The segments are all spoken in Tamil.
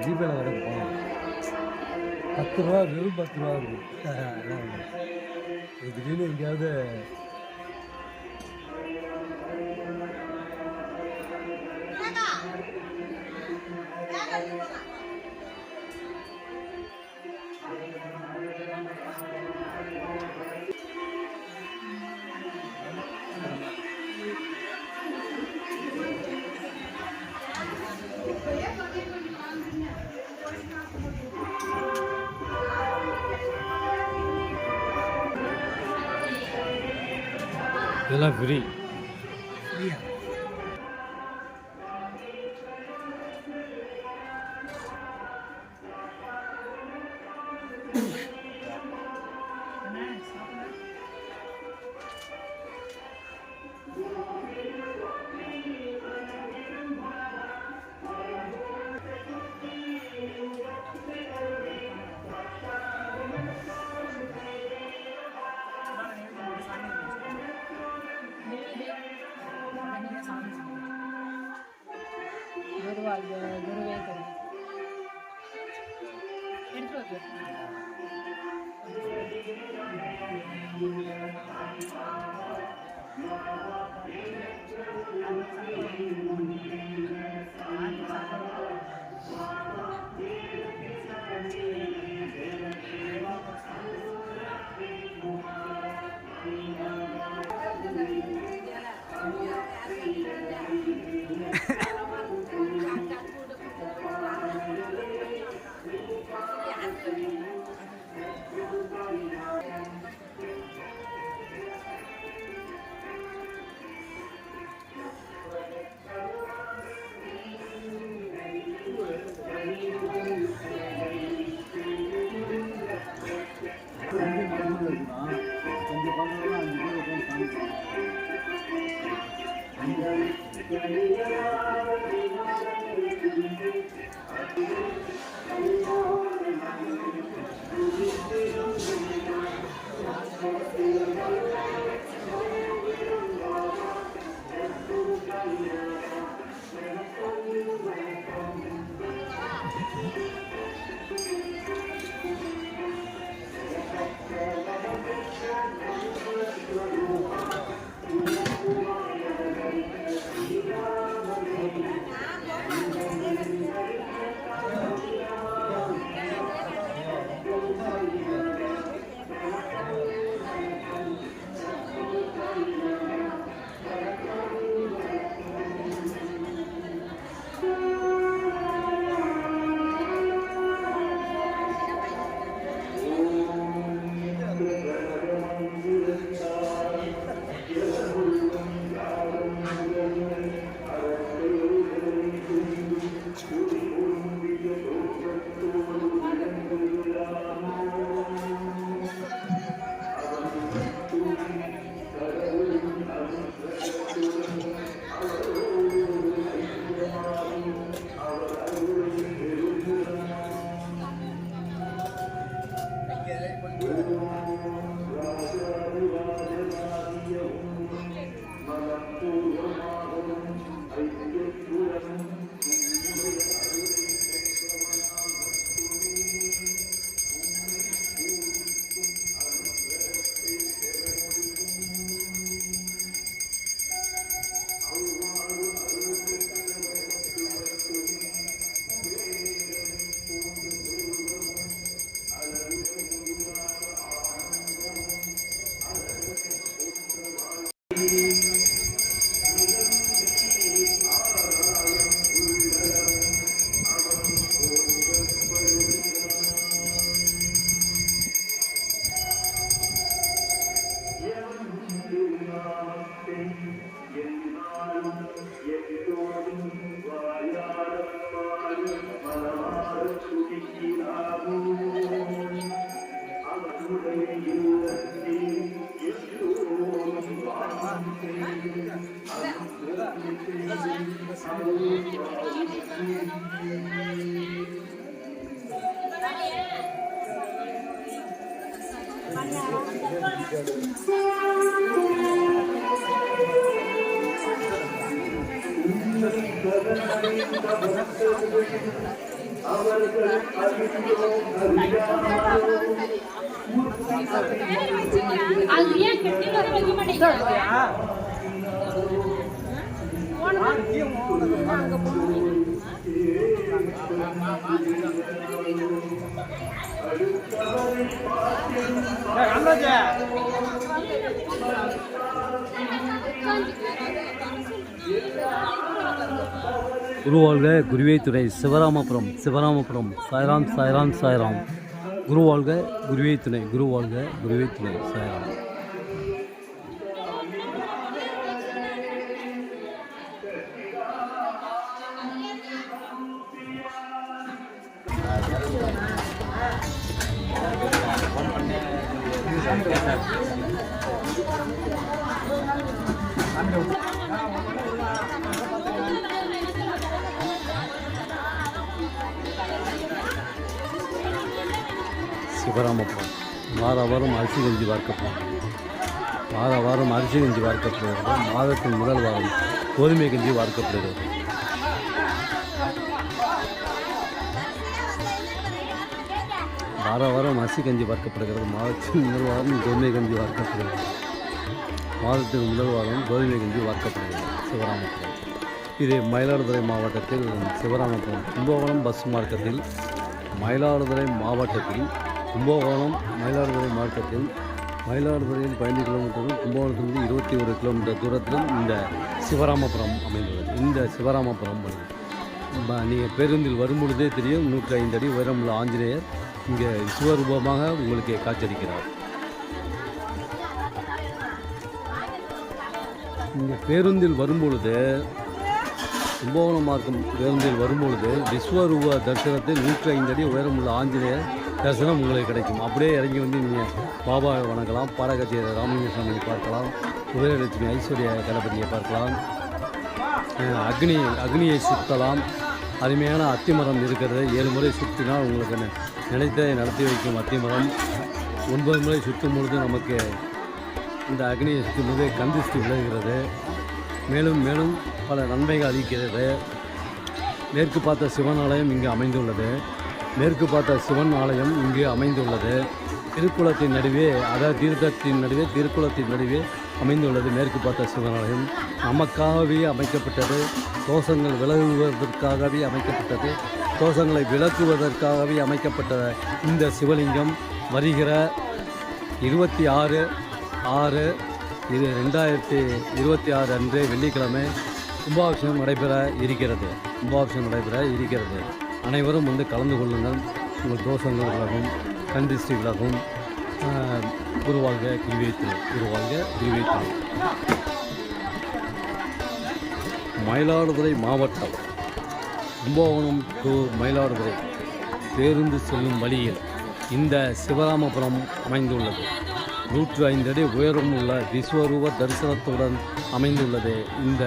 ஜிபேல வர போனோம் 10 ரூபா வெறும் 10 ரூபா இருக்கு. திடீர்னு எங்கேயாவது இதெல்லாம் ஃப்ரீ. குருவாழ்க குருவே துணை சிவராமபுரம் சிவராமபுரம் சாய்ராம் சாய்ராம் சாய்ராம். குருவாழ்க குருவே துணை குருவாழ்க குருவே துணை சாய்ராம். சிவராமபுரம் வாரம் அரிசி கஞ்சி பார்க்கப்படும். வாரம் அரிசி கஞ்சி பார்க்கப்படுகிறது. மாதத்தின் முதல் வாரம் கோதுமை கஞ்சி பார்க்கப்படுகிறது. வாரம் அரிசி கஞ்சி பார்க்கப்படுகிறது. மாதத்தின் முதல் வாரம் கோதுமை கஞ்சி பார்க்கப்படுகிறது. மாதத்தின் முதல் வாரம் கோதுமை கஞ்சி பார்க்கப்படுகிறது. சிவராமபுரம் இது மயிலாடுதுறை மாவட்டத்தில் சிவராமபுரம் கும்பகோணம் பஸ் மார்க்கத்தில் மயிலாடுதுறை மாவட்டத்தில் கும்பகோணம் மயிலாடுதுறை மாவட்டத்தில் மயிலாடுதுறையில் 15 கிலோமீட்டரும் கும்பகோணத்திலிருந்து 21 கிலோமீட்டர் தூரத்திலும் இந்த சிவராமபுரம் அமைந்துள்ளது. இந்த சிவராமபுரம் நீங்கள் பேருந்தில் வரும்பொழுதே தெரியும். 105 அடி உயரமுள்ள ஆஞ்சநேயர் இங்கே சிவரூபமாக உங்களுக்கு காட்சியளிக்கிறார். இங்கே பேருந்தில் வரும்பொழுது கும்பகோணம் மார்க்கம் பேருந்தில் வரும்பொழுது விஸ்வரூப தரிசனத்தில் 105 அடி உயரமுள்ள ஆஞ்சநேயர் தரிசனம் உங்களுக்கு கிடைக்கும். அப்படியே இறங்கி வந்து நீங்கள் பாபாவை வணங்கலாம். பாடகச்சேரி ராமலிங்க சாமியை பார்க்கலாம். குபேரலட்சுமி ஐஸ்வர்யா கணபதியை பார்க்கலாம். அக்னியை சுற்றலாம். அருமையான அத்திமரம் இருக்கிறது. 7 முறை சுற்றினால் உங்களுக்கு நினைத்ததை நடத்தி வைக்கும் அத்திமரம். 9 முறை சுற்றும் பொழுது நமக்கு இந்த அக்னியை சுற்றும் போது கந்திஷ்டி விளைகிறது. மேலும் மேலும் பல நன்மைகள் அளிக்கிறது. மேற்கு பார்த்த சிவன் ஆலயம் இங்கு அமைந்துள்ளது. மேற்கு பார்த்த சிவன் ஆலயம் இங்கு அமைந்துள்ளது. திருக்குளத்தின் நடுவே, அதாவது தீர்த்தத்தின் நடுவே, திருக்குளத்தின் நடுவே அமைந்துள்ளது மேற்கு பார்த்த சிவன் ஆலயம். நமக்காகவே அமைக்கப்பட்டது. தோஷங்கள் விலகுவதற்காகவே அமைக்கப்பட்டது. தோஷங்களை விலக்குவதற்காகவே அமைக்கப்பட்ட இந்த சிவலிங்கம் வருகிற 26/6/2026 அன்று வெள்ளிக்கிழமை கும்பாபிஷேகம் நடைபெற இருக்கிறது. அனைவரும் வந்து கலந்து கொள்ளுங்கள். உங்கள் தோஷங்கள் விலகும், கந்திஷ்டி விலகும். குருவாழ்க குருவேத்துறை குருவாழ்க குருவேத்துறை. மயிலாடுதுறை மாவட்டம் கும்பகோணம் டு மயிலாடுதுறை பேருந்து செல்லும் வழியில் இந்த சிவராமபுரம் அமைந்துள்ளது. 105 அடி உயரம் உள்ள விஸ்வரூப தரிசனத்துடன் அமைந்துள்ளது இந்த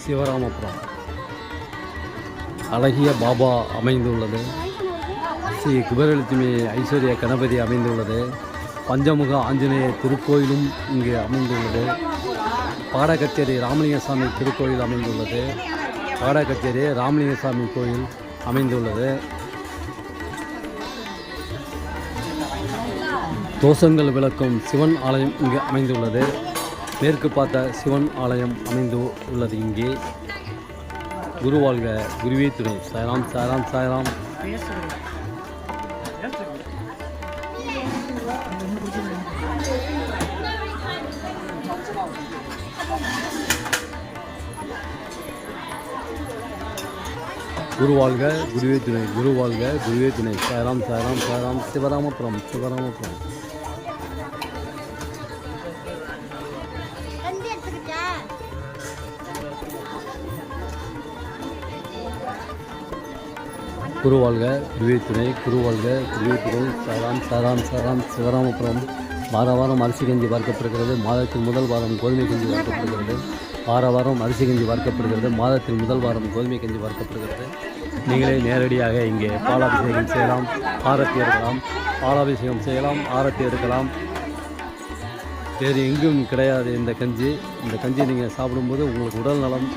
சிவராமபுரம். அழகிய பாபா அமைந்துள்ளது. ஸ்ரீ குபேரலட்சுமி ஐஸ்வர்யா கணபதி அமைந்துள்ளது. பஞ்சமுக ஆஞ்சநேயர் திருக்கோயிலும் இங்கு அமைந்துள்ளது. பாடகச்சேரி ராமலிங்கசாமி திருக்கோயில் அமைந்துள்ளது. பாடகச்சேரி ராமலிங்கசாமி கோயில் அமைந்துள்ளது. தோஷங்கள் விளக்கும் சிவன் ஆலயம் இங்கு அமைந்துள்ளது. மேற்கு பார்த்த சிவன் ஆலயம் அமைந்து உள்ளது இங்கே. குருவாழ்க குருவே துணை. சாய்ராம் சாய்ராம் சாய்ராம். குருவாழ்க குருவே துணை. குருவாழ்க குருவே துணை. சாய்ராம் சாய்ராம் சாய்ராம். சிவராமபுரம் சிவராமபுரம். குருவாழ்க குருவே துணை. குருவாழ்க குருவே துணை. சாய்ராம் சாய்ராம் சாய்ராம். சிவராமபுரம் வாரம் அரிசி கஞ்சி பார்க்கப்படுகிறது. மாதத்தின் முதல் வாரம் கோதுமை கஞ்சி பார்க்கப்படுகிறது. வாரம் அரிசி கஞ்சி பார்க்கப்படுகிறது. மாதத்தின் முதல் வாரம் கோதுமை கஞ்சி பார்க்கப்படுகிறது. நீங்களே நேரடியாக இங்கே பாலாபிஷேகம் செய்யலாம், ஆரத்தி எடுக்கலாம். பாலாபிஷேகம் செய்யலாம், ஆரத்தி எடுக்கலாம். வேறு எங்கும் கிடையாது இந்த கஞ்சி. இந்த கஞ்சி நீங்கள் சாப்பிடும்போது உங்களுக்கு உடல் நலம்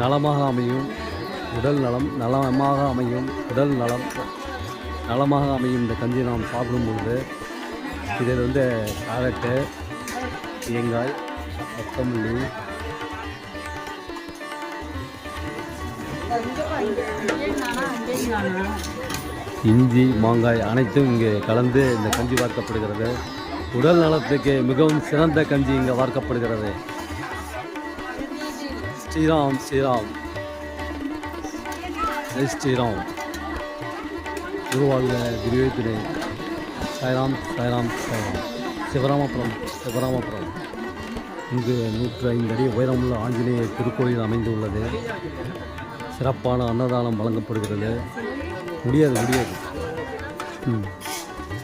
நலமாக அமையும். உடல் நலம் நலமாக அமையும். உடல் நலம் நலமாக அமையும். இந்த கஞ்சி நாம் சாப்பிடும்பொழுது இதில் வந்து கேரட்டு, தேங்காய், கொத்தமல்லி, இஞ்சி, மாங்காய் அனைத்தும் இங்கே கலந்து இந்த கஞ்சி வார்க்கப்படுகிறது. உடல் நலத்துக்கு மிகவும் சிறந்த கஞ்சி இங்கே வார்க்கப்படுகிறது. ஸ்ரீராம் ஸ்ரீராம் ஜெய் ஸ்ரீராம். குருவாழ்க குருவே துணை. சாய்ராம் சாய்ராம் சாய்ராம். சிவராமபுரம் சிவராமபுரம். இங்கு 105 அடி உயரமுள்ள ஆஞ்சநேயர் திருக்கோயில் அமைந்துள்ளது. சிறப்பான அன்னதானம் வழங்கப்படுகிறது. முடியாது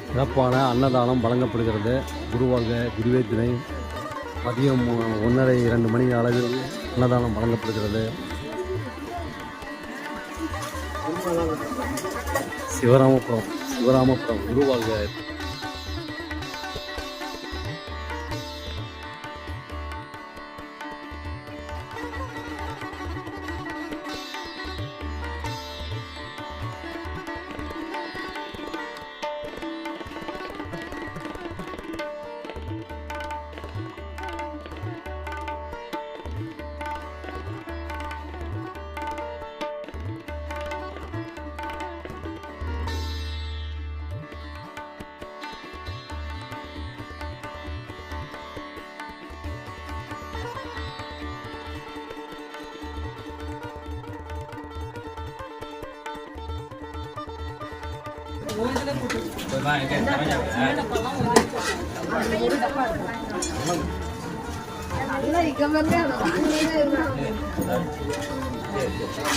சிறப்பான அன்னதானம் வழங்கப்படுகிறது. குருவாழ்க குருவே துணை. மதியம் 1:30-2 மணி அளவில் அன்னதானம் வழங்கப்படுகிறது. சிவராமபுரம் சிவராமபுரம். குருவாழ்க.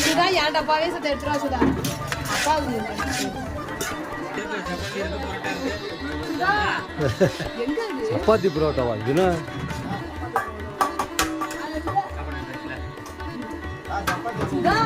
சுதா என் டப்பாவே சுத்த எடுத்துருவா சுதா. அப்பா சப்பாத்தி புரோட்டாவா இதுனா? சுதா